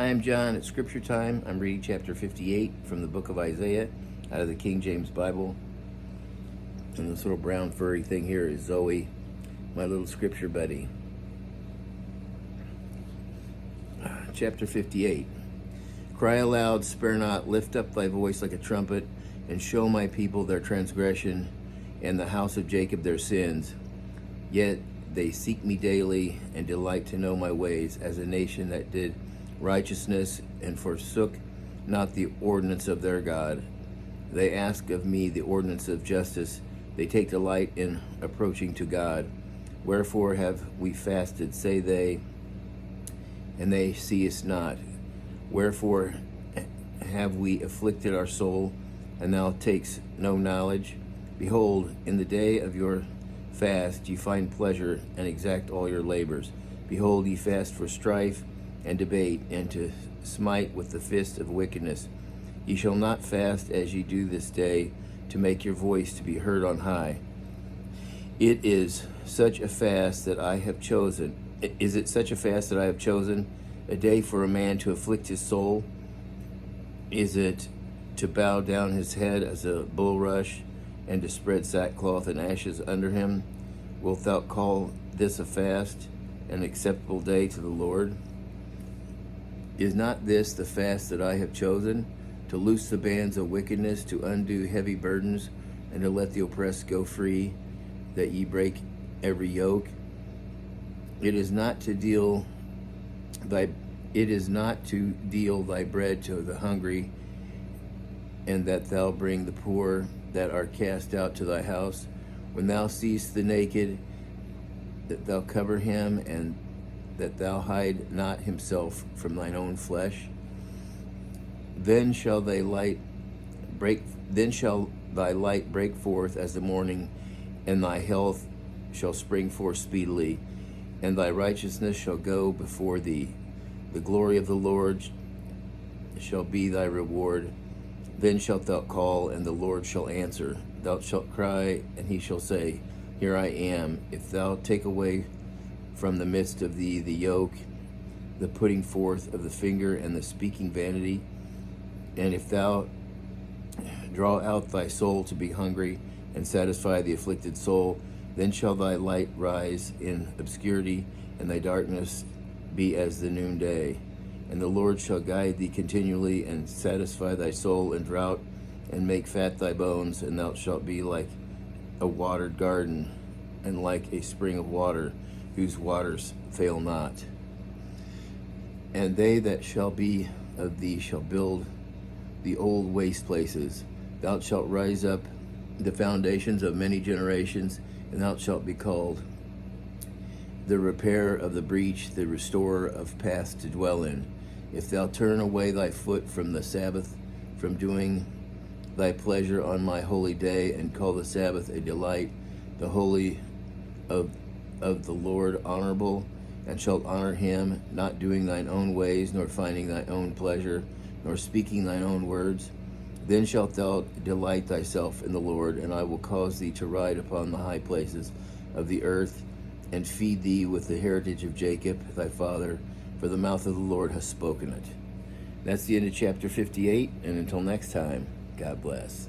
I am John. It's Scripture time. I'm reading chapter 58 from the book of Isaiah out of the King James Bible. And this little brown furry thing here is Zoe, my little scripture buddy. Chapter 58. Cry aloud, spare not, lift up thy voice like a trumpet, and show my people their transgression, and the house of Jacob their sins. Yet they seek me daily, and delight to know my ways, as a nation that did righteousness, and forsook not the ordinance of their God. They ask of me the ordinance of justice. They take delight in approaching to God. Wherefore have we fasted, say they, and they see us not? Wherefore have we afflicted our soul, and thou takes no knowledge? Behold, in the day of your fast ye find pleasure, and exact all your labors. Behold, ye fast for strife and debate, and to smite with the fist of wickedness. Ye shall not fast as ye do this day, to make your voice to be heard on high. It is such a fast that I have chosen. Is it such a fast that I have chosen? A day for a man to afflict his soul? Is it to bow down his head as a bulrush, and to spread sackcloth and ashes under him? Wilt thou call this a fast, an acceptable day to the Lord? Is not this the fast that I have chosen? To loose the bands of wickedness, to undo heavy burdens, and to let the oppressed go free, that ye break every yoke? It is not to deal thy bread to the hungry, and that thou bring the poor that are cast out to thy house. When thou seest the naked, that thou cover him, and that thou hide not himself from thine own flesh. Then shall thy light break forth as the morning, and thy health shall spring forth speedily, and thy righteousness shall go before thee. The glory of the Lord shall be thy reward. Then shalt thou call, and the Lord shall answer. Thou shalt cry, and he shall say, Here I am. If thou take away from the midst of thee the yoke, the putting forth of the finger, and the speaking vanity, and if thou draw out thy soul to be hungry, and satisfy the afflicted soul, then shall thy light rise in obscurity, and thy darkness be as the noonday. And the Lord shall guide thee continually, and satisfy thy soul in drought, and make fat thy bones, and thou shalt be like a watered garden, and like a spring of water, whose waters fail not. And they that shall be of thee shall build the old waste places. Thou shalt rise up the foundations of many generations, and thou shalt be called the repairer of the breach, the restorer of paths to dwell in. If thou turn away thy foot from the Sabbath, from doing thy pleasure on my holy day, and call the Sabbath a delight, the holy of the Lord honorable, and shalt honor him, not doing thine own ways, nor finding thy own pleasure, nor speaking thine own words, then shalt thou delight thyself in the Lord, and I will cause thee to ride upon the high places of the earth, and feed thee with the heritage of Jacob thy father, for the mouth of the Lord has spoken it. That's the end of chapter 58, and until next time, God bless.